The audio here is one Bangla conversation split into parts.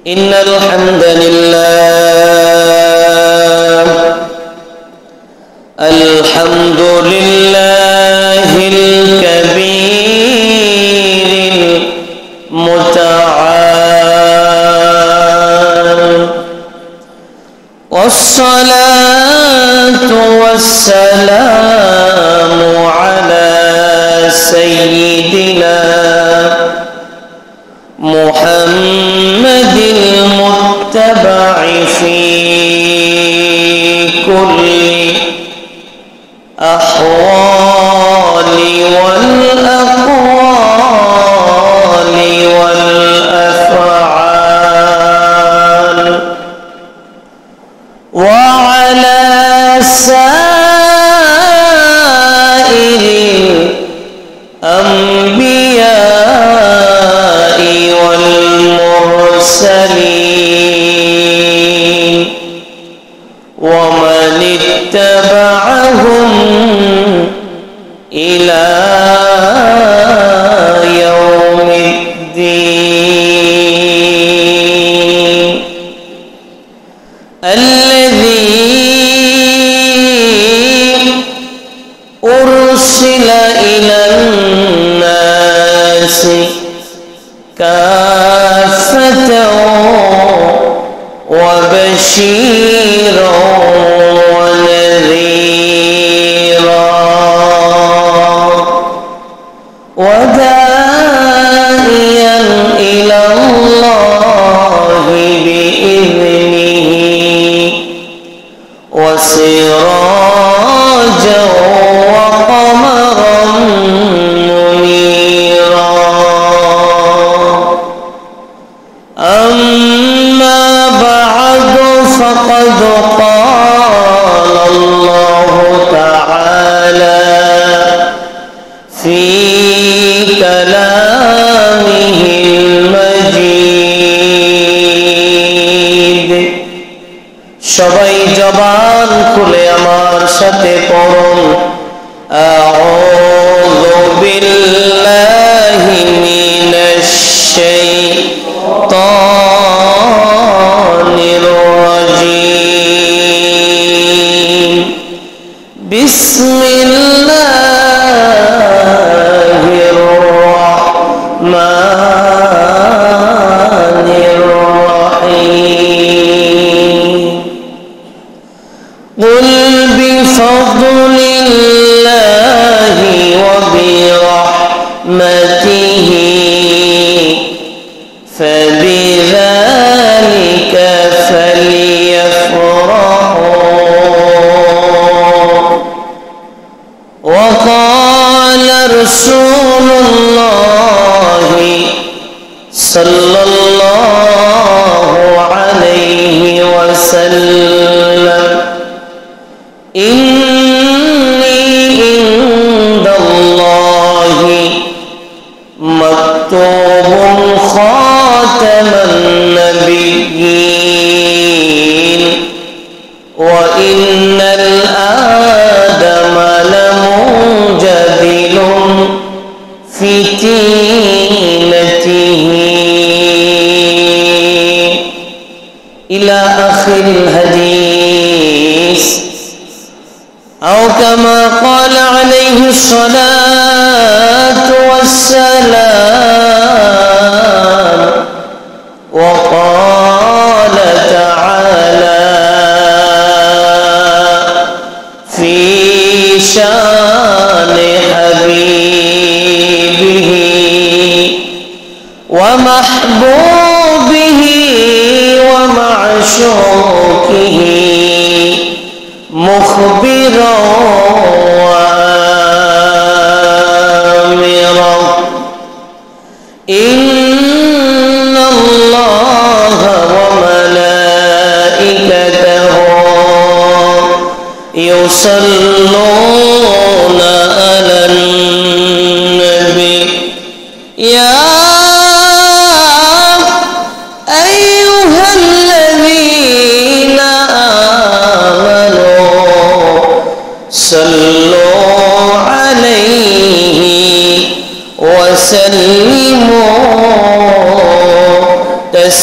إن الحمد لله الكبير المتعال، والصلاة والسلام على سيدنا محمد المتبع في كل أحوال والأقوال والأفعال، وعلى سائر الأنبياء والمرسلين ومن اتبعهم إلى يوم الدين، الذي أرسل إلى الناس كافة وبشيرا ونذيرا وداعيا إلى الله بإذنه وسراجا وقمرا منيرا. أما بعد، فقد قال الله تعالى في كلامه المجيد। সবাই জবান খুলে আমার সাথে পড়ুন, আউযু বিল্লাহি মিনাশ শাইতানির রাজীম। বিসমিল্লাহির রাহমানির রাহিম। قل بفضل الله وبرحمته فبذلك فليفرحوا، وقال رسول الله صلى الله عليه وسلم: إني عند الله مكتوب خاتم النبيين، وإن الآدم لمنجدل في تينته، إلى آخر الحديث، أو كما قال عليه الصلاة والسلام. وقال تعالى في شان حبيبه ومحبوبه ومعشوقه مخبرا وآمرا: إن الله وملائكته يصلون على النبي، يا أيها الذين آمنوا صلوا عليه وسلموا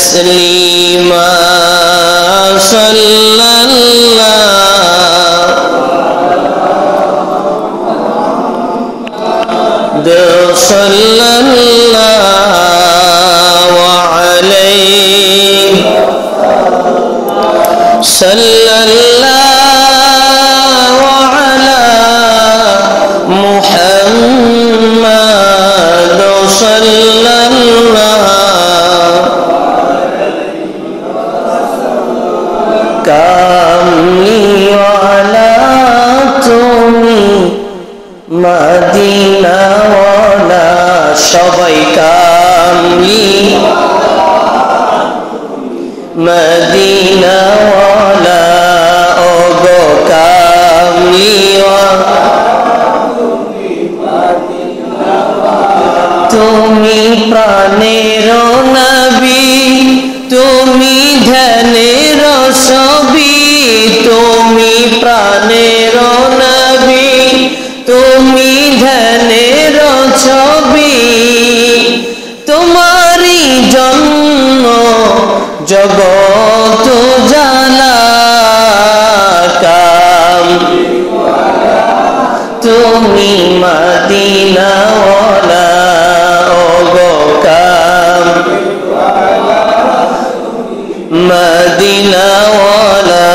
تسليما صلى الله عليه صلى الله على محمد صلى الله কামলি ওয়ালা তুমি মদিনা ওয়ালা সবাই কামলি মদিনা ওয়ালা ও গো কামলি তুমি প্রাণের নবী তুমি ধ্যানের ছবি তুমি প্রাণের নবী তুমি ধ্যানের ছবি তোমারই জন্য জগৎ জালা কাম তুমি মদিনা ওয়ালা ও গো কাম মদিনা ওয়ালা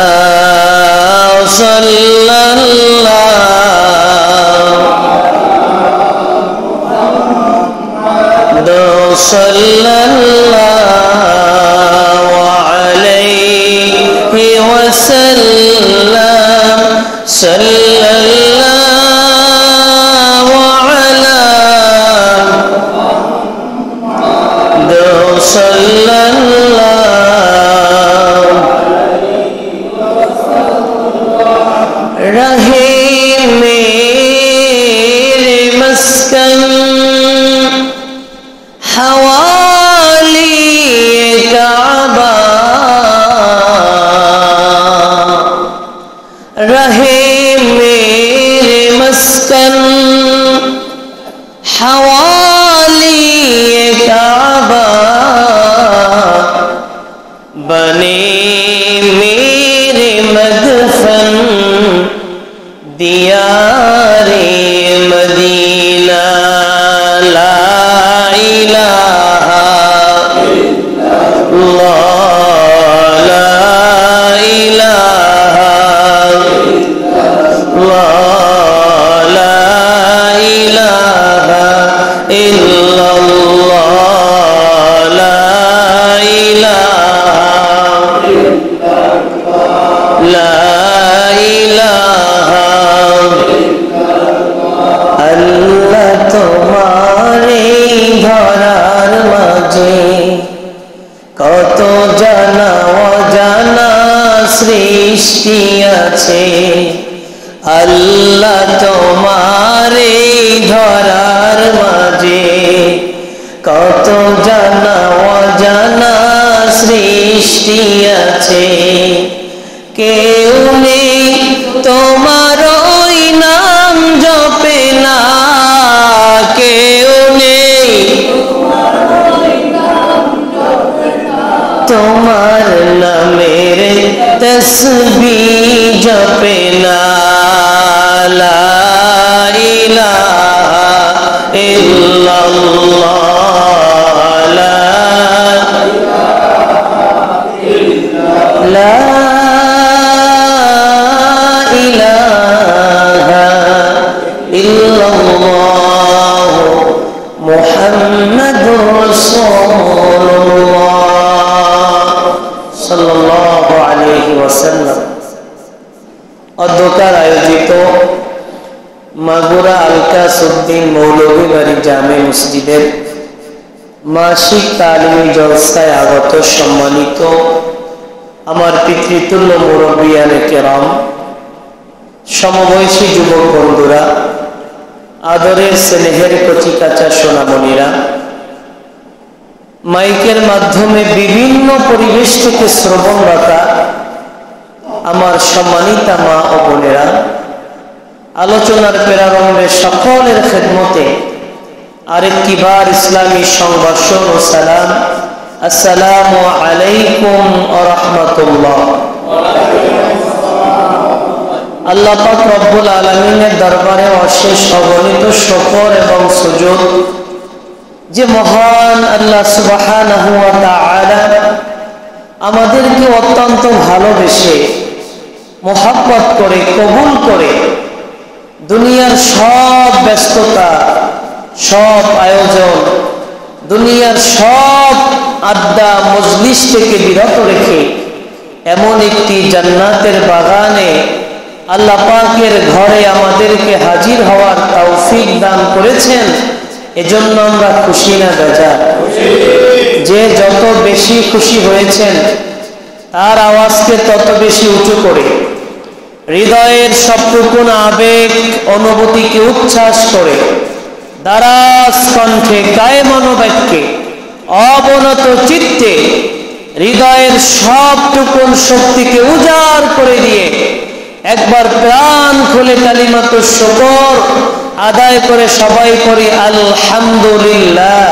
সাল্লাল্লাহু আলাইহি ওয়াসাল্লাম সাল্লাল্লাহু আলা रहे मेरे मस्कन हवाली काबा रहे मेरे मस्कन हवाली काबा बने मेरे मदफन दियारे मदीना ला इलाहा इल्लल्लाह ला इलाहा इल्लल्लाह ला इलाहा इल्लल्लाह ला इलाहा ला इलाहा अल्लाह तुम्हारे धरार माझे कत जाना अजाना सृष्टि आछे अल्लाह तुम्हारे धरार माझे कत जाना अजाना सृष्टि आछे केउ नेই তোমার ওই নাম জপে না কেউ নেই তোমার নামের তসবিহ জপে না লা ইলাহা ইল্লাল্লাহ লা লা মুহাম্মাদুর রাসূলুল্লাহ সাল্লাল্লাহু আলাইহি ওয়াসাল্লাম অধ্যকার আয়োজিত মাগুরা আলকাসউদ্দিন মৌলভী বাড়ি জামে মসজিদের মাসিক তালিমি জলসায় আগত সম্মানিত আমার পিতৃতুল্য মুরব্বিয়ানে কেরাম সমবয়সী যুবক বন্ধুরা আদরের স্নেহের কচিকাঁচা সোনামণিরা মাইকের মাধ্যমে বিভিন্ন পরিবেশ থেকে শ্রবণরত আমার সম্মানিতা মা ও বোনেরা আলোচনার প্রেরণে সকলের খেদমতে আরেকটিবার ইসলামী সংবর্ষণ ও সালাম আসসালামু আলাইকুম ওয়া রাহমাতুল্লাহ। আল্লাহ পাক রব্বুল আলামিনের দরবারে অশেষ অগণিত শুকর এবং সুজুদ যে মহান আল্লাহ সুবহানাহু ওয়া তাআলা আমাদেরকে অত্যন্ত ভালোবেসে মোহাব্বত করে কবুল করে দুনিয়ার সব ব্যস্ততা, সব আয়োজন, দুনিয়ার সব আড্ডা মজলিস থেকে বিরত রেখে এমন একটি জান্নাতের বাগানে আল্লাহ পাকের ঘরে আমাদেরকে হাজির হওয়ার তৌফিক দান করেছেন। এজন্য আমরা খুশি না বেজার? যে যত বেশি খুশি হয়েছেন তার আওয়াজকে তত বেশি উঁচু করে হৃদয়ের সবটুকুন আবেগ অনুভূতিকে উচ্ছ্বাস করে দারাজ কণ্ঠে কায়মনোবাক্যে অবনত চিত্তে হৃদয়ের সবটুকুন শক্তিকে উজাড় করে দিয়ে একবার প্রাণ খুলে কালিমাতুশ শুকর আদায় করে সবাই করি আলহামদুলিল্লাহ।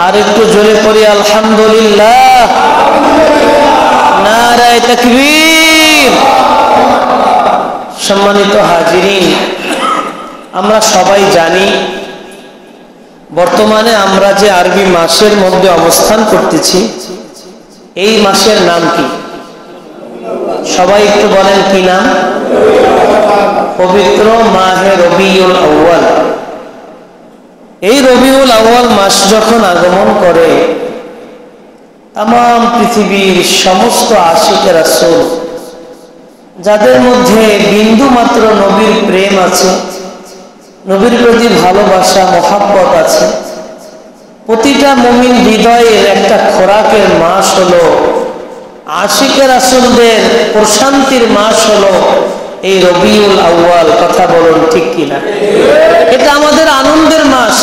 আর একটু জোরে করি আলহামদুলিল্লাহ। নারায়ে তাকবীর। সম্মানিত হাজিরিন, আমরা সবাই জানি বর্তমানে আমরা যে আরবি মাসের মধ্যে অবস্থান করতেছি, এই মাসের নাম কি? সবাই একটু বলেন কি নাম? পবিত্র মাহে রবিউল আউয়াল। এই রবিউল আউয়াল মাস যখন আগমন করে তাম পৃথিবীর সমস্ত আশিকে রাসূল যাদের মধ্যে বিন্দু মাত্র নবীর প্রেম আছে, নবীর প্রতি ভালোবাসা মহাব্বত আছে, প্রতিটা মুমিন হৃদয়ের একটা খোরাকের মাস হলো, আশিকে রাসূলদের প্রশান্তির মাস হলো এই রবিউল আউয়াল। কথা বলুন ঠিক কিনা? এটা আমাদের আনন্দের মাস,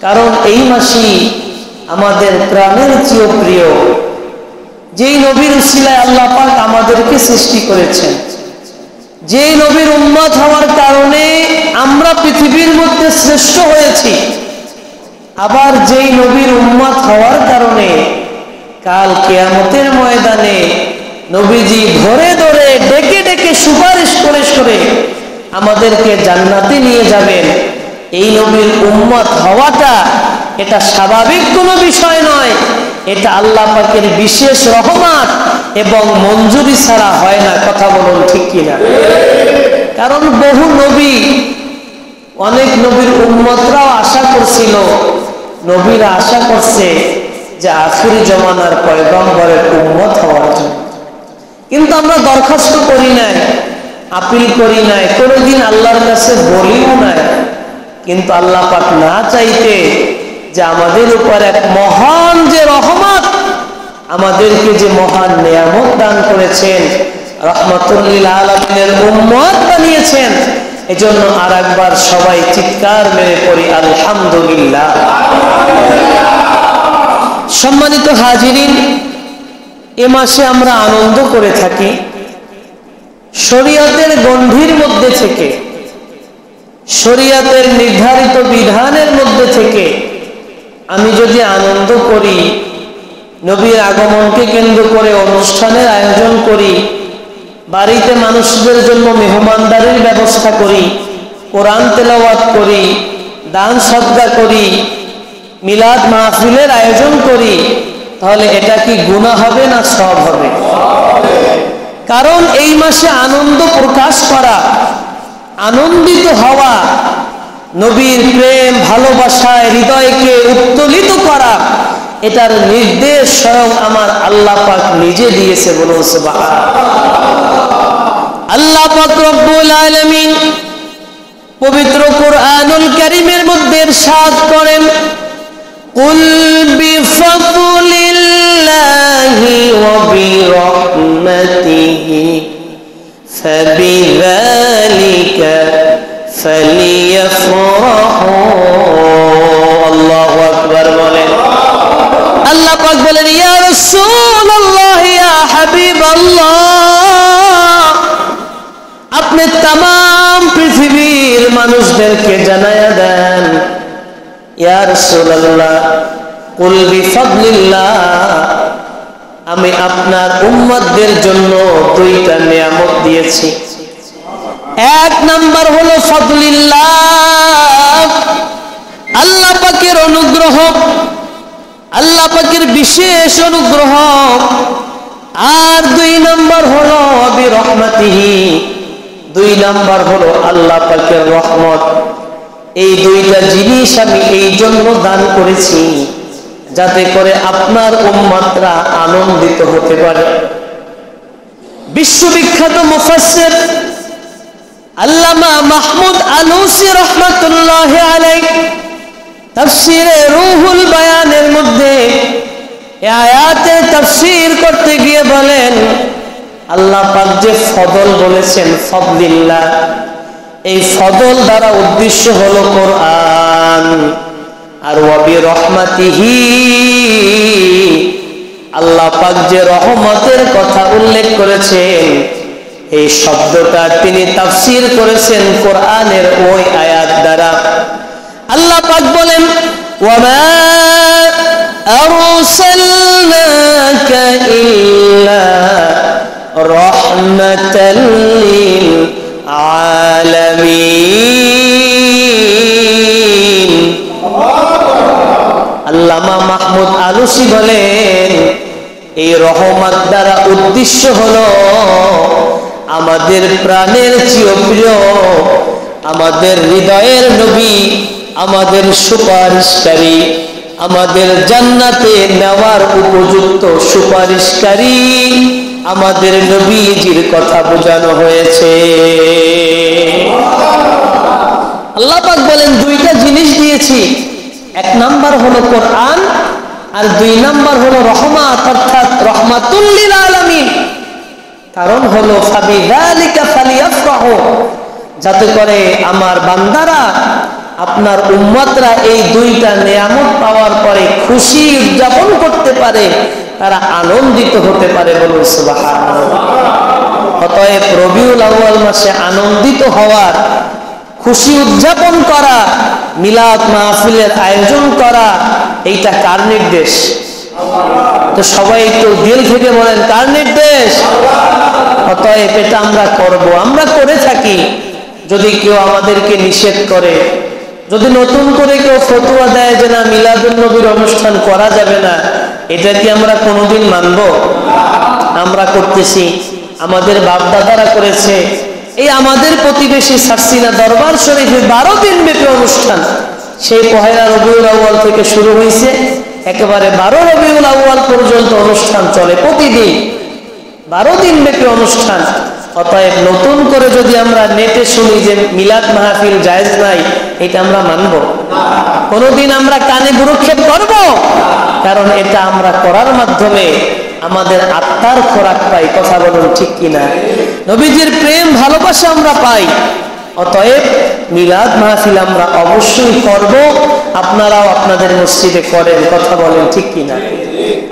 কারণ এই মাসই আমাদের প্রাণের চেয়ে প্রিয়, যেই নবীর উসিলায় আল্লাহ পাক আমাদেরকে সৃষ্টি করেছেন, যেই নবীর উম্মত হওয়ার কারণে আমরা পৃথিবীর মধ্যে শ্রেষ্ঠ হয়েছি, আবার যেই নবীর উম্মত হওয়ার কারণে কাল কিয়ামতের ময়দানে নবীজি ধরে ধরে ডেকে ডেকে সুপারিশ করে করে আমাদেরকে জান্নাতে নিয়ে যাবেন। এই নবীর উম্মত হওয়াটা এটা স্বাভাবিক কোনো বিষয় নয়, এটা আল্লাহ পাকের বিশেষ রহমত এবং মঞ্জুরি ছাড়া হয় না। কথা বলুন ঠিক কিনা? কারণ বহু নবী, অনেক নবীর উম্মতরাও আশা করছিল, নবীরা আশা করছে যে আখিরি জমানার পয়গম্বরের উম্মত হওয়ার জন্য, কিন্তু আমরা দরখাস্ত করি নাই, আপিল করি নাই, কোনোদিন আল্লাহর কাছে বলিও নাই। কিন্তু আল্লাহ পাক না চাইতে যে আমাদের উপর এক মহান যে রহমত, আমাদেরকে যে মহান নিয়ামত দান করেছেন, রাহমাতুল লিল আলামিনের উম্মত বানিয়েছেন, এজন্য আরেকবার সবাই চিৎকার মেরে পড়ি আলহামদুলিল্লাহ। সম্মানিত হাজিরিন, এ মাসে আমরা আনন্দ করে থাকি শরীয়তের গণ্ডির মধ্যে থেকে, শরীয়তের নির্ধারিত বিধানের মধ্যে থেকে। আমি যদি আনন্দ করি, নবীর আগমনকে কেন্দ্র করে অনুষ্ঠানের আয়োজন করি, বাড়িতে মানুষদের জন্য মেহমানদারির ব্যবস্থা করি, কোরআন তেলাওয়াত করি, দান সদকা করি, মিলাদ মাহফিলের আয়োজন করি, তাহলে এটা কি গুনাহ হবে না সওয়াব হবে? কারণ এই মাসে আনন্দ প্রকাশ করা, আনন্দিত হওয়া, নবীর প্রেম ভালোবাসায় হৃদয়কে উত্তোলিত করা, এটার নির্দেশ স্বয়ং আমার আল্লাহ পাক নিজে দিয়েছে। বলুন সুবহানাল্লাহ। আল্লাহ পাক রব্বুল আলামিন পবিত্র কুরআনুল কারীমের মধ্যে ইরশাদ করেন, কুল বিফাদলিল্লাহি ওয়া বিরহমাতিহি ফাবিযালিকা ফালিয়াফরাহু। আল্লাহু আকবার বলেন। আল্লাহ পাক বলেন, ইয়া রাসূলুল্লাহ, ইয়া হাবিবাল্লাহ, আপনি तमाम পৃথিবীর মানুষদেরকে জানায়া দেন, ইয়া রাসূলুল্লাহ কুল বিফাদলিল্লাহ, আমি আপনার উম্মতদের জন্য দুইটা নিয়ামত দিয়েছি। এক নাম্বার হলো ফাদলিল্লাহ, আল্লাহ পাকের অনুগ্রহ, আল্লাহ পাকের বিশেষ অনুগ্রহ। আর দুই নাম্বার হলো বিরহমাতিহি, দুই নাম্বার হলো আল্লাহ পাকের রহমত। এই দুইটা জিনিস আমি এই জন্য দান করেছি যাতে করে আপনার উম্মতরা আনন্দিত হতে পারে। বিশ্ববিখ্যাত মুফাসসির আল্লামা মাহমুদ আলুসি রাহমাতুল্লাহি আলাইহি তাফসীরে রুহুল বায়ানের মধ্যে এই আয়াতে তাফসীর করতে গিয়ে বলেন, আল্লাহ পাক যে ফদল বলেছেন ফাদলিল্লাহ, এই ফদল দ্বারা উদ্দেশ্য হলো কোরআন। আর ওয়া বিরহমাতিহি, আল্লাহ পাক যে রহমতের কথা উল্লেখ করেছেন এই শব্দটা তিনি তাফসীর করেছেন কোরআনের ওই আয়াত দ্বারা। আল্লাহ পাক বলেন, ওয়া মা আরসালনাকা ইল্লা রাহমাতাল লিল আলামিন। আল্লামা মাহমুদ আলুসি বলেন, এই রহমত দ্বারা উদ্দেশ্য হলো আমাদের প্রাণের চেয়ে প্রিয়, আমাদের হৃদয়ের নবী, আমাদের সুপারিশকারী, আমাদের জান্নাতে নেওয়ার উপযুক্ত সুপারিশকারী আমাদের নবীজির কথা বোঝানো হয়েছে। আল্লাহ পাক বলেন দুইটা জিনিস দিয়েছি, এক নাম্বার হলো কোরআন আর দুই নাম্বার হলো রহমত, অর্থাৎ রহমাতুল লিল আলামিন। কারণ হলো ফাবিযালিকা ফালিয়াফরাহু, যাতে করে আমার বান্দারা, আপনার উম্মতরা এই দুইটা নিয়ামত পাওয়ার পরে খুশি উদযাপন করতে পারে, তারা আনন্দিত হতে পারে। বলুন সুবহানাল্লাহ। অতএব রবিউল আউয়াল মাসে আনন্দিত হওয়ার, খুশি উদযাপন করা, মিলাদ মাহফিলের আয়োজন করা, এইটা কার নির্দেশ? তো সবাই একটু দিল থেকে বলেন, কার নির্দেশ? অতএব এটা আমরা করব, আমরা করে থাকি। যদি কেউ আমাদেরকে নিষেধ করে, যদি নতুন করে কেউ ফতোয়া দেয় যে না মিলাদুন নবীর অনুষ্ঠান করা যাবে না, এটা কি আমরা কোনোদিন মানব? আমরা করতেছি, আমাদের বাপ দাদারা করেছে। এই আমাদের প্রতিবেশী সার্সিনা দরবার শরীফে 12 দিন ব্যাপী অনুষ্ঠান, সেই পহেলা রবিউল আউয়াল থেকে শুরু হয়েছে, একেবারে 12 রবিউল আউয়াল পর্যন্ত অনুষ্ঠান চলে, প্রতিদিন 12 দিন ব্যাপী অনুষ্ঠান। অতএব নতুন করে যদি আমরা নেটে শুনি যে মিলাদ মাহফিল জায়েজ নাই, এটা আমরা মানব? কোনোদিন আমরা কানে ভ্রুক্ষেপ করব? কারণ এটা আমরা করার মাধ্যমে আমাদের আত্মার খোরাক পাই। কথা বলুন ঠিক কিনা? নবীজির প্রেম ভালোবাসা আমরা পাই। অতএব মিলাদ মাহফিল আমরা অবশ্যই করব, আপনারাও আপনাদের মসজিদে করেন। কথা বলেন ঠিক কিনা?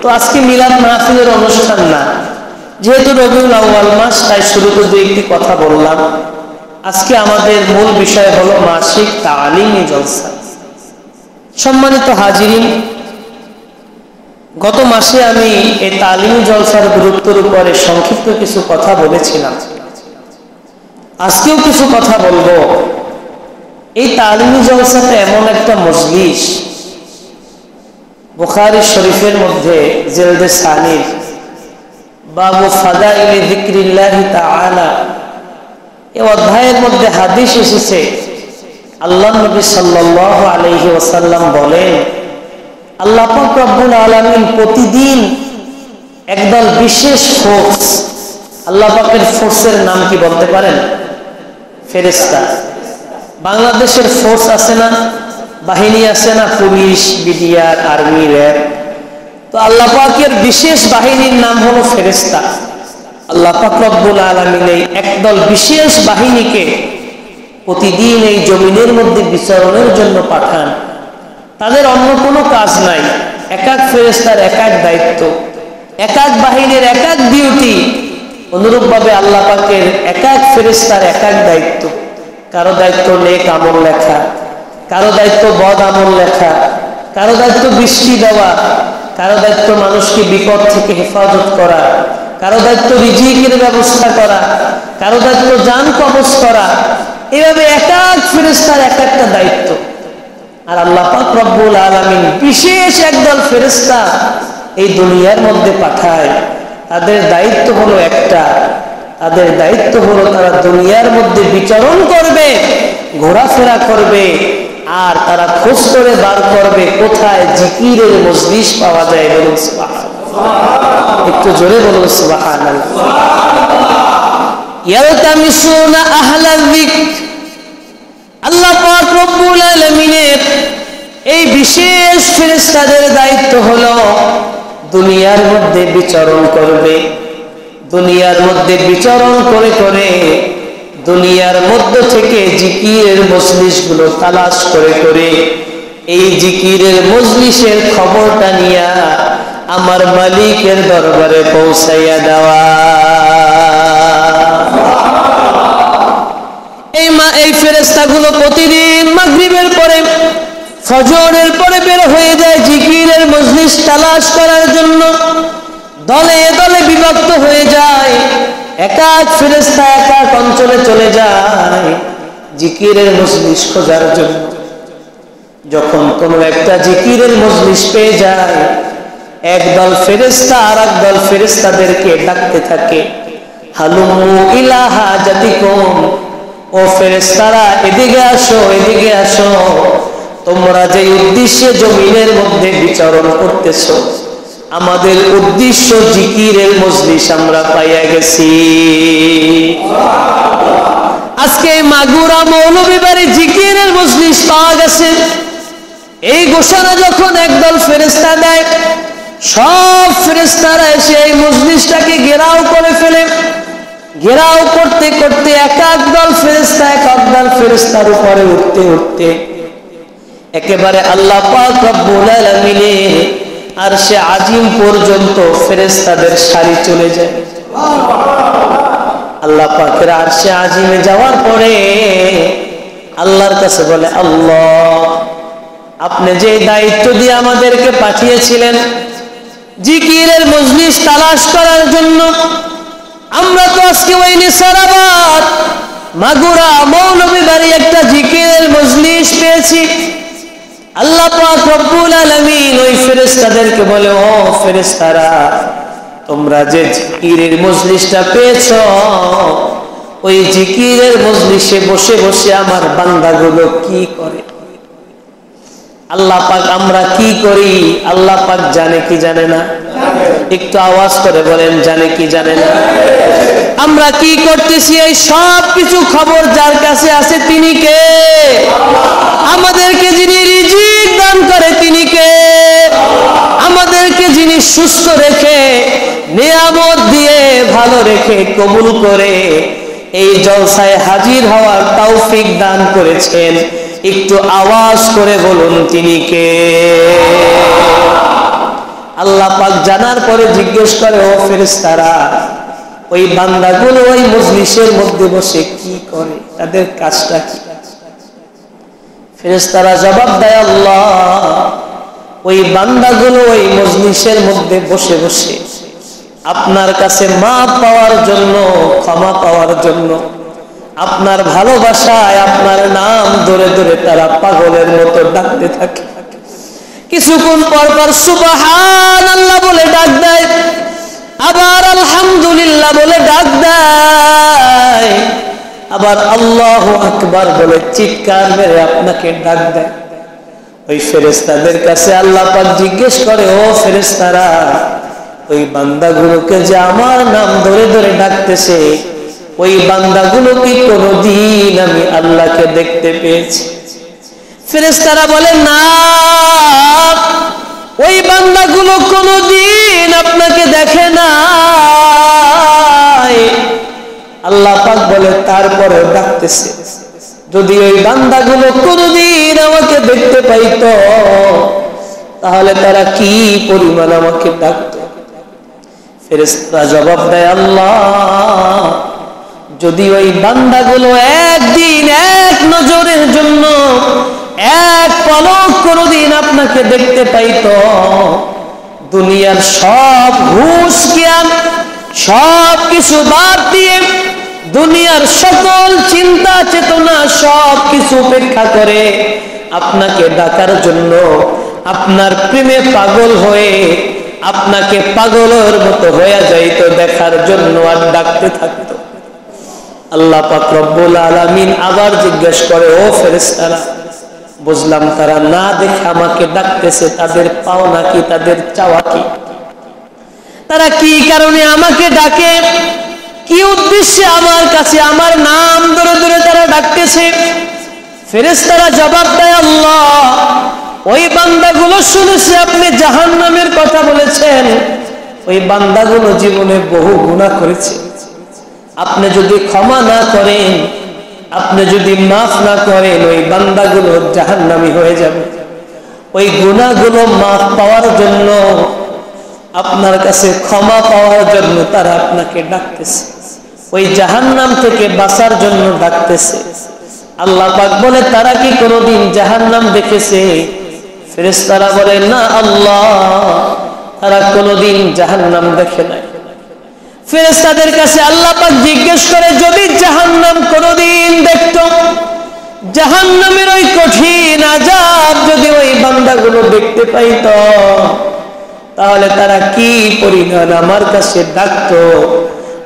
তো আজকে মিলাদ মাহফিলের অনুষ্ঠান না, যেহেতু রবিউল আউয়াল মাস, তাই শুরুতে দুই একটি কথা বললাম। আজকে আমাদের মূল বিষয় হলো মাসিক তালিমি জলসা। সম্মানিত হাজিরিন, গত মাসে আমি এই তালিমি জলসার গুরুত্বের উপরে সংক্ষিপ্ত কিছু কথা বলেছিলাম। আজকেও কিছু কথা বলবো। এই তালিমি জলসাটা এমন একটা মজলিস, বুখারী শরীফের মধ্যে জিলদে সানির বাবু ফাদাইলি যিকরিল্লাহি তাআলা, এই অধ্যায়ের মধ্যে হাদিস এসেছে, আল্লাহর নবী সাল্লাল্লাহু আলাইহি ওয়াসাল্লাম বলেন, আল্লাহ পাক রব্বুল আলামিন প্রতিদিন একদল বিশেষ ফোর্স, আল্লাহ পাকের ফোর্সের নাম কি বলতে পারেন? ফেরেশতা। বাংলাদেশের ফোর্স আছে না, বাহিনী আছে না, পুলিশ, বিডিআর, আর্মি, র্যাব। তো আল্লাহ পাকের বিশেষ বাহিনীর নাম হলো ফেরেশতা। আল্লাহ পাক রব্বুল আলামিন এই একদল বিশেষ বাহিনীকে প্রতিদিন এই জমিনের মধ্যে বিচরণের জন্য পাঠান। তাদের অন্য কোনো কাজ নাই, এক এক ফেরেশতার এক এক দায়িত্ব, এক এক বাহিনীর এক এক ডিউটি। অনুরূপভাবে আল্লাহ পাকের এক এক ফেরেশতার এক এক দায়িত্ব। কারো দায়িত্ব নেক আমল লেখা, কারো দায়িত্ব বদ আমল লেখা, কারো দায়িত্ব বৃষ্টি দেওয়া, কারো দায়িত্ব মানুষকে বিপদ থেকে হেফাজত করা, কারো দায়িত্ব রিজিকের ব্যবস্থা করা, কারো দায়িত্ব জান কবজ করা। এভাবে এক এক ফেরেশতার এক একটা দায়িত্ব। আর আল্লাহ পাক রব্বুল আলামিন বিশেষ একদল ফেরেশতা এই দুনিয়ার মধ্যে পাঠায়। তাদের দায়িত্ব হলো একটা, তাদের দায়িত্ব হলো তারা দুনিয়ার মধ্যে বিচরণ করবে, ঘোরাফেরা করবে, আর তারা খোঁজ করে বার করবে কোথায় জিকিরের মজলিস পাওয়া যায়। বলুন সুবহানাল্লাহ, একটু জোরে বলুন সুবহানাল্লাহ। ইয়ালতামিসুনা আহলা যিকর, আল্লাহ পাক রব্বুল আলামিনের এই বিশেষ ফেরেশতাদের দায়িত্ব হলো দুনিয়ার মধ্যে বিচরণ করবে, দুনিয়ার মধ্যে বিচরণ করে করে দুনিয়ার মধ্য থেকে জিকিরের মজলিসগুলো তালাশ করে করে এই জিকিরের মজলিসের খবরটা নিয়ে আমার মালিকের দরবারে পৌঁছাইয়া দেওয়া। এই ফেরেশতাগুলো প্রতিদিন মাগরিবের পরে ফজরের পরে বের হয়ে যায় জিকিরের মজলিস তালাশ করার জন্য। দলে দলে বিভক্ত হয়ে যায়, এক এক ফেরেশতা এক এক অঞ্চলে চলে যায় জিকিরের মজলিস খোঁজার জন্য। যখন কোনো একটা জিকিরের মজলিস পেয়ে যায়, একদল ফেরেশতা আর একদল ফেরেশতাদেরকে ডাকতে থাকে, হালুমু ইলা হাজাতিকুম, ও ফেরেশতারা এদিকে আসো, এদিকে আসো, তোমরা যে উদ্দেশ্যে জমিনের মধ্যে বিচরণ করতেছো, আমাদের উদ্দেশ্য জিকিরের মজলিস আমরা পাইয়া গেছি। আজকে মাগুরা মৌলভীবাড়ি জিকিরের মজলিস পাওয়া গেছে। এই ঘোষণা যখন একদল ফেরেশতা দেয়, সব ফেরেশতারা এসে এই মজলিসটাকে ঘেরাও করে ফেলে। ঘেরাও করতে করতে এক একদল ফেরেশতা এক একদল ফেরেশতার উপরে উঠতে উঠতে একেবারে আল্লাহ পাক রব্বুল আলামিনের আরশে আজিম পর্যন্ত ফেরেশতাদের সারি চলে যায়। আল্লাহ পাকের আরশে আজিমে যাওয়ার পরে আল্লাহর কাছে বলে, আল্লাহ, আপনি যে দায়িত্ব দিয়ে আমাদেরকে পাঠিয়েছিলেন জিকিরের মজলিস তালাশ করার জন্য, আমরা তো আজকে ওই নিসারাবাদ মাগুরা মৌলভীবাড়ি একটা জিকিরের মজলিস পেয়েছি। আল্লাহ পাক রব্বুল আলামিন ওই ফেরেশতাদেরকে বলে, ও ফেরেশতারা, তোমরা যে জিকিরের মজলিসটা পেয়েছো, ওই জিকিরের মজলিসে বসে বসে আমার বান্দাগুলো কি করে? আল্লাহ পাক আমরা কি করি আল্লাহ পাক জানে কি জানে না? একটু আওয়াজ করে বলেন, জানে কি জানে না? আমরা কি করতেছি এই সব কিছু খবর যার কাছে আছে তিনি কে? আমাদেরকে যিনি রিজিক দান করে তিনি কে? আমাদেরকে যিনি সুস্থ রেখে নিয়ামত দিয়ে ভালো রেখে কবুল করে এই জলসায় হাজির হওয়ার তৌফিক দান করেছেন, একটু আওয়াজ করে বলুন তিনি কে? আল্লাহ পাক জানার পরে জিজ্ঞেস করে, ও ফেরেশতারা, ওই বান্দাগুলো ওই মজলিসের মধ্যে বসে কি করে, তাদের কাজটা কি? ফেরেশতারা জবাব দেয়, আল্লাহ, ওই বান্দাগুলো ওই মজলিসের মধ্যে বসে বসে আপনার কাছে মাপ পাওয়ার জন্য, ক্ষমা পাওয়ার জন্য, আপনার ভালোবাসায় আপনার নাম ধরে ধরে তারা পাগলের মতো ডাকতে থাকে। কিছুক্ষণ পর পর সুবহানাল্লাহ বলে ডাক দেয়, আবার আলহামদুলিল্লাহ বলে ডাক দেয়, আবার আল্লাহু আকবার বলে চিৎকার মেরে আপনাকে ডাক দেয়। ওই ফেরেশতাদের কাছে আল্লাহ পাক জিজ্ঞেস করে, ও ফেরেশতারা, ওই বান্দাগুলোকে যে আমার নাম ধরে ধরে ডাকতেছে, ওই বান্দাগুলো কি কোনদিন আমি আল্লাহকে দেখতে পেয়েছি? ফেরেশতারা বলে, না, ওই বান্দাগুলো কোনদিন আপনাকে দেখে না। আল্লাহ পাক বলে, তারপরে ডাকতেছে, যদি ওই বান্দাগুলো কোনদিন আমাকে দেখতে পাইতো তাহলে তারা কি পরিমাণ আমাকে ডাকতো? ফেরেশতারা জবাব দেয়, আল্লাহ, যদি ওই বান্দাগুলো একদিন এক নজরের জন্য এক পলক কোনদিন আপনাকে দেখতে পাইতো, দুনিয়ার সব হুঁশ জ্ঞান সব কিছু বাদ দিয়ে, দুনিয়ার সকল চিন্তা চেতনা সব কিছু উপেক্ষা করে আপনাকে ডাকার জন্য, আপনার প্রেমে পাগল হয়ে আপনাকে পাগলের মতো হয়ে যাইতো দেখার জন্য, আর ডাকতে থাকতো। আল্লাহ পাক রব্বুল আলামিন আবার জিজ্ঞেস করে, ও ফেরেশতারা, বুঝলাম তারা না দেখে আমাকে ডাকতেছে, তাদের পাওনা কি, তাদের চাওয়া কি, তারা কি কারণে আমাকে ডাকে, কি উদ্দেশ্যে আমার কাছে আমার নাম ধরে ধরে তারা ডাকতেছে? ফেরেশতারা জবাব দেয়, আল্লাহ, ওই বান্দাগুলো শুনেছে আপনি জাহান্নামের কথা বলেছেন, ওই বান্দাগুলো জীবনে বহু গুনাহ করেছে, আপনি যদি ক্ষমা না করেন, আপনি যদি মাফ না করেন, ওই বান্দাগুলো জাহান্নামী হয়ে যাবে। ওই গুনাহগুলো মাফ পাওয়ার জন্য, আপনার কাছে ক্ষমা পাওয়ার জন্য তারা আপনাকে ডাকতেছে, ওই জাহান্নাম থেকে বাঁচার জন্য ডাকতেছে। আল্লাহ পাক বলে, তারা কি কোনোদিন জাহান্নাম দেখেছে? ফেরেশতারা বলে, না আল্লাহ, তারা কোনোদিন জাহান্নাম দেখে নাই। ফেরেশতাদের কাছে আল্লাহ পাক জিজ্ঞেস করে, যদি জাহান্নাম কোনোদিন দেখতো, জাহান্নামের ওই কঠিন আযাব যদি ওই বান্দাগুলো দেখতে পাইতো, তাহলে তারা কি পরিমাণ আমার কাছে ডাকতো,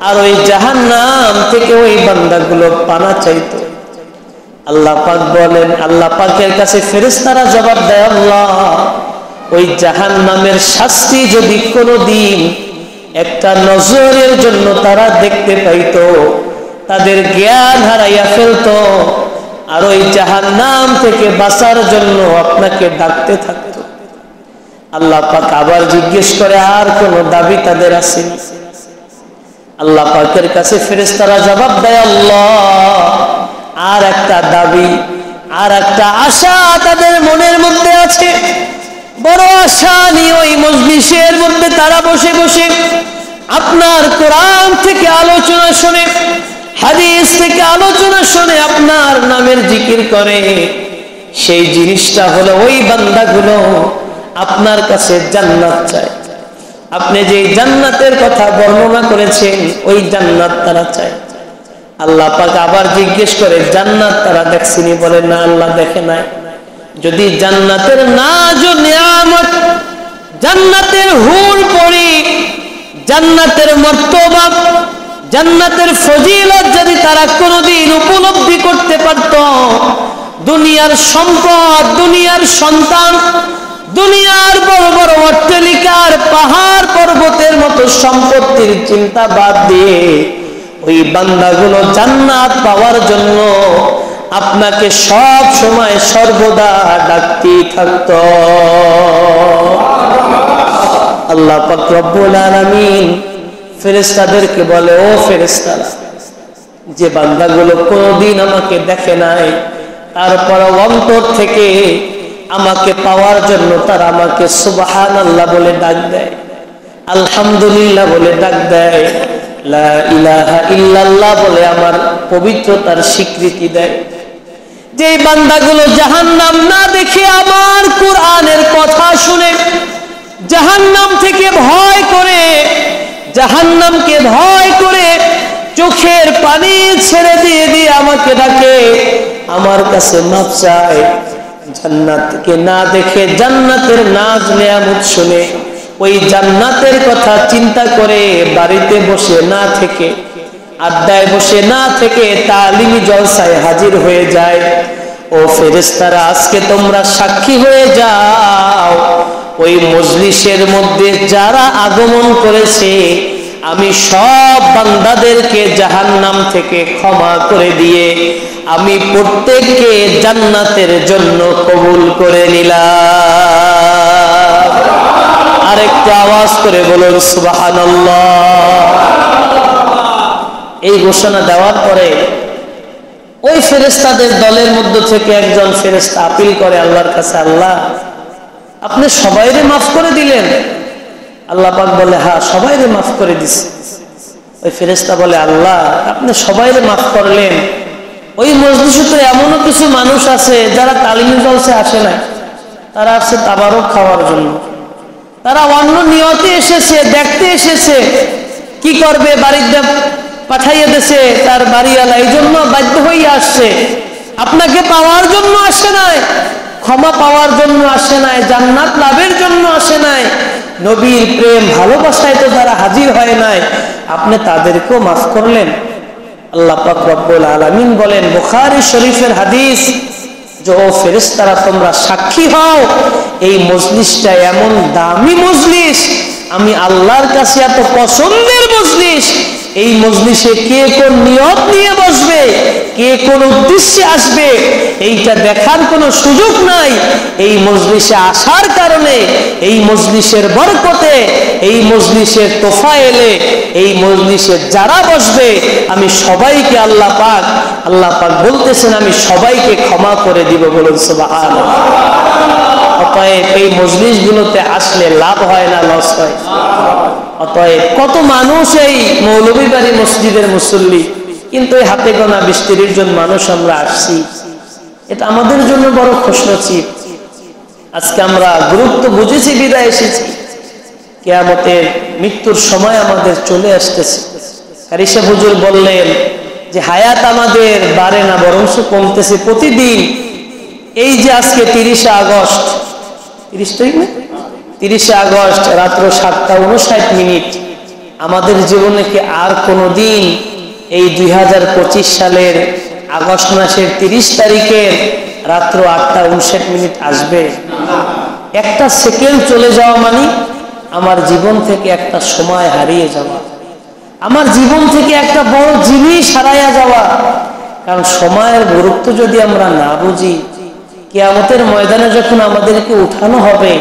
আর ওই জাহান্নাম থেকে ওই বান্দাগুলো পানা চাইতো। আল্লাহ পাক বলেন, আল্লাহ পাকের কাছে ফেরেশতারা জবাব দেয়, আল্লাহ, ওই জাহান্নামের শাস্তি যদি কোনোদিন একটা নজরের জন্য তারা দেখতে পাইতো, তাদের জ্ঞান হারাইয়া ফেলতো, আর ওই জাহান্নাম থেকে বাঁচার জন্য আপনাকে ডাকতে থাকতো। আল্লাহ পাক আবার জিজ্ঞেস করে, আর কোন দাবি তাদের আসেনি? আল্লাহ পাকের কাছে ফেরেশতারা জবাব দেয়, আল্লাহ, আর একটা দাবি, আর একটা আশা তাদের মনের মধ্যে আছে। বড় আশা নিয়ে ওই মজলিসের মধ্যে তারা বসে বসে আপনার কোরআন থেকে আলোচনা শুনে, হাদিস থেকে আলোচনা শুনে আপনার নামের জিকির করে। সেই জিনিসটা হলো, ওই বান্দাগুলো আপনার কাছে জান্নাত চায়। আপনি যে জান্নাতের কথা বর্ণনা করেছেন, ওই জান্নাত তারা চায়। আল্লাহ পাক আবার জিজ্ঞেস করে, জান্নাত তারা দেখছেনি? বলে, না আল্লাহ, দেখে নাই। যদি জান্নাতের নাজ ও নিয়ামত, জান্নাতের হুর পরি, জান্নাতের মর্তবা, জান্নাতের ফজিলত যদি তারা কোনোদিন উপলব্ধি করতে পারত, দুনিয়ার সম্পদ, দুনিয়ার সন্তান, দুনিয়ার বড় বড় অট্টালিকার পাহাড় পর্বতের মতো সম্পত্তির চিন্তা বাদ দিয়ে ওই বান্দাগুলো জান্নাত পাওয়ার জন্য আপনাকে সব সময় সর্বদা ডাকতেই থাকত। আল্লাহ পাক রব্বুল আলামিন ফেরেশতাদেরকে বলে, ও ফেরেশতারা, যে বান্দাগুলো কোনদিন আমাকে দেখে নাই, তারপর অন্তর থেকে আমাকে পাওয়ার জন্য তারা আমাকে সুবহানাল্লাহ বলে ডাক দেয়, আলহামদুলিল্লাহ বলে ডাক দেয়, লা ইলাহা ইল্লাল্লাহ বলে আমার পবিত্রতার স্বীকৃতি দেয়। যে বান্দাগুলো জাহান্নাম না দেখে আমার কোরআনের কথা শুনে জাহান্নাম থেকে ভয় করে, জাহান্নামকে ভয় করে চোখের পানি ছেড়ে দিয়ে দিয়ে আমাকে ডাকে, আমার কাছে মাপ চায়, জান্নাতকে না দেখে জান্নাতের নাজ নিয়ামত শুনে ওই জান্নাতের কথা চিন্তা করে বাড়িতে বসে না থেকে, আড্ডায় বসে না থেকে তালিমি জলসায় হাজির হয়ে যায়। ও ফেরেশতারা, আজকে তোমরা সাক্ষী হয়ে যাও, ওই মজলিসের মধ্যে যারা আগমন করেছে, আমি সব বান্দাদেরকে জাহান্নাম থেকে ক্ষমা করে দিয়ে আমি প্রত্যেককে জান্নাতের জন্য কবুল করে নিলাম। আরেকটা আওয়াজ করে বলুন সুবহানাল্লাহ। এই ঘোষণা দেওয়ার পরে ওই ফেরেশতাদের দলের মধ্য থেকে একজন ফেরেশতা আপিল করে আল্লাহর কাছে, আল্লাহ, আপনি সবাইরে মাফ করে দিলেন? আল্লাহ পাক বলে, হ্যাঁ, সবাইরে মাফ করে দিছি। ওই ফেরেশতা বলে, আল্লাহ, আপনি সবাইরে মাফ করলেন, ওই মজলিসে তো এমনও কিছু মানুষ আছে যারা তালিমি জলসায় আসে না, তারা আসছে তাবারক খাওয়ার জন্য, তারা অন্য নিয়তে এসেছে, দেখতে এসেছে, কি করবে বাড়িতে পাঠাইয়া দেশে তার বাড়িওয়ালা, এই জন্য বাধ্য হয়ে আসছে। আপনাকে পাওয়ার জন্য আসে নাই, ক্ষমা পাওয়ার জন্য আসে নাই, জান্নাত লাভের জন্য আসে নাই, নবীর প্রেম ভালোবাসায় তো তারা হাজির হয় নাই, আপনি তাদেরকেও মাফ করলেন। আল্লাহ পাক রব্বুল আলামিন বলেন, বুখারী শরীফের হাদিস, যে ও ফেরেশতারা তোমরা সাক্ষী হও, এই মজলিসটা এমন দামি মজলিস, আমি আল্লাহর কাছে এত পছন্দের মজলিস, এই মজলিসে কে কোন নিয়ত নিয়ে বসবে, কে কোন উদ্দেশ্যে আসবে, এইটা দেখার কোনো সুযোগ নাই। এই মজলিসে আসার কারণে, এই মজলিসের বরকতে, এই মজলিসের তোফায়েলে, এই মজলিসে যারা বসবে, আমি সবাইকে আল্লাহ পাক বলতেছেন আমি সবাইকে ক্ষমা করে দিব, বলুন সুবহানাল্লাহ। অতএব এই মজলিসগুলোতে আসলে লাভ হয় না লস হয়? অতএব কত মানুষ এই মৌলভীবাড়ি মসজিদের মুসল্লি, কিন্তু এই হাতে গোনা 20-30 জন মানুষ আমরা আসছি, এটা আমাদের জন্য বড় খুশনসিব। আজকে আমরা গুরুত্ব বুঝেছি বিদায় এসেছি, কিয়ামতের মৃত্যুর সময় আমাদের চলে আসতেছে। কারি সাহেব হুজুর বললেন যে হায়াত আমাদের বাড়ে না, বরঞ্চ কমতেছে প্রতিদিন। এই যে আজকে 30শে আগস্ট, 30 তারিখ না, 30শে আগস্ট রাত্র 7:59, আমাদের জীবনে কি আর কোনোদিন এই 2025 সালের আগস্ট মাসের 30 তারিখের রাত্র 8:59 আসবে? একটা সেকেন্ড চলে যাওয়া মানে আমার জীবন থেকে একটা সময় হারিয়ে যাওয়া, আমার জীবন থেকে একটা বড় জিনিস হারাইয়া যাওয়া। কারণ সময়ের গুরুত্ব যদি আমরা না বুঝি, কিয়ামতের ময়দানে যখন আমাদেরকে উঠানো হবে,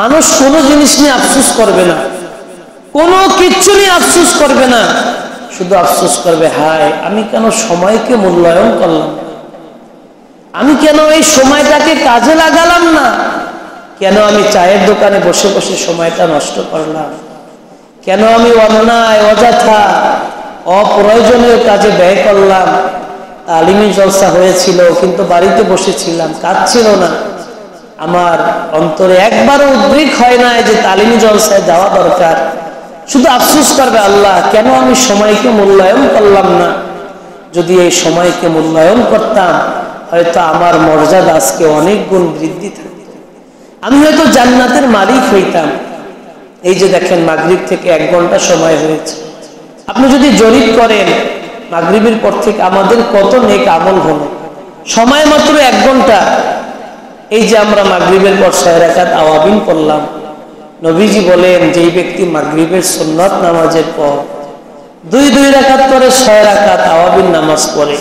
মানুষ কোনো জিনিস নিয়ে আফসোস করবে না, কোনো কিচ্ছু নিয়ে আফসোস করবে না, শুধু আফসোস করবে, হায় আমি কেন সময়কে মূল্যায়ন করলাম, আমি কেন এই সময়টাকে কাজে লাগালাম না, কেন আমি চায়ের দোকানে বসে বসে সময়টা নষ্ট করলাম, কেন আমি অন্যায় অযথা অপ্রয়োজনীয় কাজে ব্যয় করলাম। তালিমি জলসা হয়েছিল কিন্তু বাড়িতে বসেছিলাম, কাজ ছিল না, আমার অন্তরে একবারও উদ্রেক হয় না যে তালিমি জলসায় যাওয়া দরকার। শুধু আফসোস করবে, আল্লাহ কেন আমি সময়কে মূল্যায়ন করলাম না, যদি এই সময়কে মূল্যায়ন করতাম হয়তো আমার মর্যাদা আজকে অনেক গুণ বৃদ্ধি থাকত, আমি হয়তো জান্নাতের মালিক হইতাম। এই যে দেখেন মাগরিব থেকে 1 ঘন্টা সময় হয়েছে, আপনি যদি জরিপ করেন মাগরিবের পর থেকে আমাদের কত নেক আমল হলো, সময় মাত্র 1 ঘন্টা। এই যে আমরা মাগরিবের পর 6 রাকাত আওয়াবিন পড়লাম, নবীজি বলেন যেই ব্যক্তি মাগরিবের সুন্নত নামাজের পর 2 রাকাত করে 6 রাকাত আওয়াবিন নামাজ পড়ে,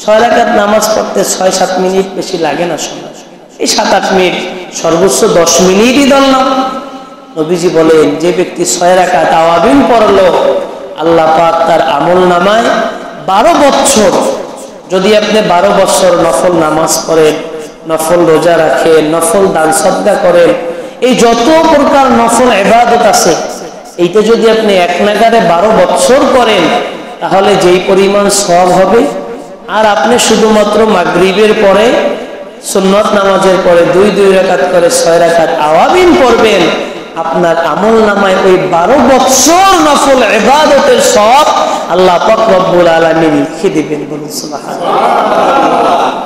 6 রাকাত নামাজ পড়তে 6-7 মিনিট বেশি লাগে না সময়, এই 7-8 মিনিট, সর্বোচ্চ 10 মিনিটই ধরলাম। নবীজি বলেন যে ব্যক্তি 6 রাকাত আওয়াবিন পড়লো, আল্লাহ পাক তার আমল নামায় 12 বছর, যদি আপনি 12 বছর নফল নামাজ পড়েন, নফল রোজা রাখেন, নফল দান সদকা করেন, এই যত প্রকার নফল ইবাদত আছে, এইটা যদি আপনি এক নাগারে 12 বছর করেন, তাহলে যেই পরিমাণ সওয়াব হবে, আর আপনি শুধুমাত্র মাগরিবের পরে সুন্নত নামাজের পরে 2 রাকাত করে 6 রাকাত আওয়াবিন পড়বেন, আপনার আমল নামায় ওই 12 বছর নফল ইবাদতের সওয়াব আল্লাহ পাক রব্বুল আলামিন লিখে দিবেন, বলুন সুবহানাল্লাহ।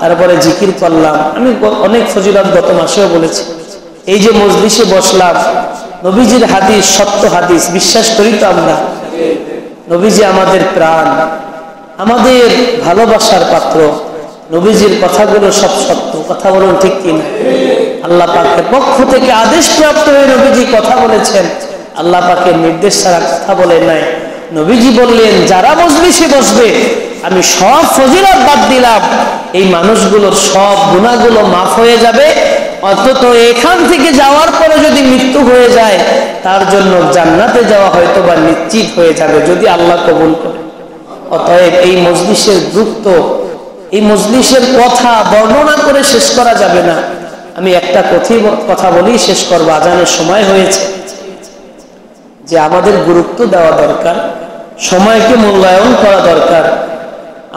তারপরে জিকির করলাম, আমি অনেক ফজিলত গত মাসেও বলেছি। এই যে মজলিসে বসলাম, নবীজির হাদিস সত্য হাদিস, বিশ্বাস করি তো আমরা? নবীজি আমাদের প্রাণ, আমাদের ভালোবাসার পাত্র, নবীজির কথাগুলো সব সত্য, কথা বলুন ঠিক কিনা? আল্লাহ পাকের পক্ষ থেকে আদেশ প্রাপ্ত হয়ে নবীজি কথা বলেছেন, আল্লাহ পাকের নির্দেশ ছাড়া কথা বলে নাই। নবীজি বললেন যারা মজলিসে বসবে আমি সব ফজিলত বাদ দিলাম, এই মানুষগুলোর সব গুনাহগুলো মাফ হয়ে যাবে, অন্তত এখান থেকে যাওয়ার পরে যদি মৃত্যু হয়ে যায় তার জন্য জান্নাতে যাওয়া হয়তো বা নিশ্চিত হয়ে যাবে, যদি আল্লাহ কবুল করে। অতএব এই মজলিসের গুরুত্ব, এই মজলিসের কথা বর্ণনা করে শেষ করা যাবে না। আমি একটা কথা বলেই শেষ করবো, আজানের সময় হয়েছে, যে আমাদের গুরুত্ব দেওয়া দরকার, সময়কে মূল্যায়ন করা দরকার।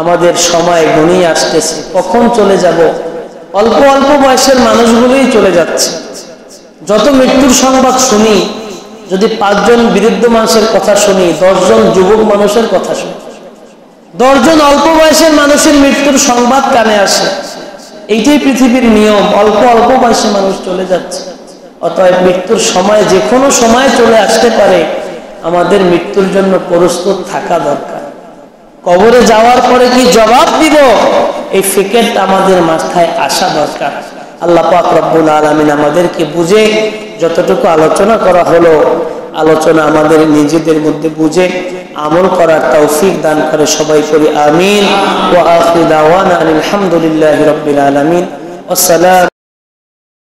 আমাদের সময় ঘনিয়ে আসতেছে, কখন চলে যাব। অল্প অল্প বয়সের মানুষগুলোই চলে যাচ্ছে। যত মৃত্যুর সংবাদ শুনি, যদি 5 জন বৃদ্ধ মানুষের কথা শুনি, 10 জন যুবক মানুষের কথা শুনি, 10 জন অল্প বয়সের মানুষের মৃত্যুর সংবাদ কানে আসে। এইটাই পৃথিবীর নিয়ম, অল্প অল্প বয়সে মানুষ চলে যাচ্ছে। অতএব মৃত্যুর সময় যে কোনো সময় চলে আসতে পারে, আমাদের মৃত্যুর জন্য প্রস্তুত থাকা দরকার। কবরে যাওয়ার পরে কি জবাব দিব, এই ফিকিরটা আমাদের মাথায় আসা দরকার। আল্লাহ পাক রব্বুল আলামিন আমাদেরকে বুঝে যতটুকু আলোচনা করা হলো, আলোচনা আমাদের নিজেদের মধ্যে বুঝে আমল করার তৌফিক দান করে সবাই করি আমিন। ওয়া আখিরু দাওয়ানা আলহামদুলিল্লাহি রাব্বিল আলামিন। আসসালাম।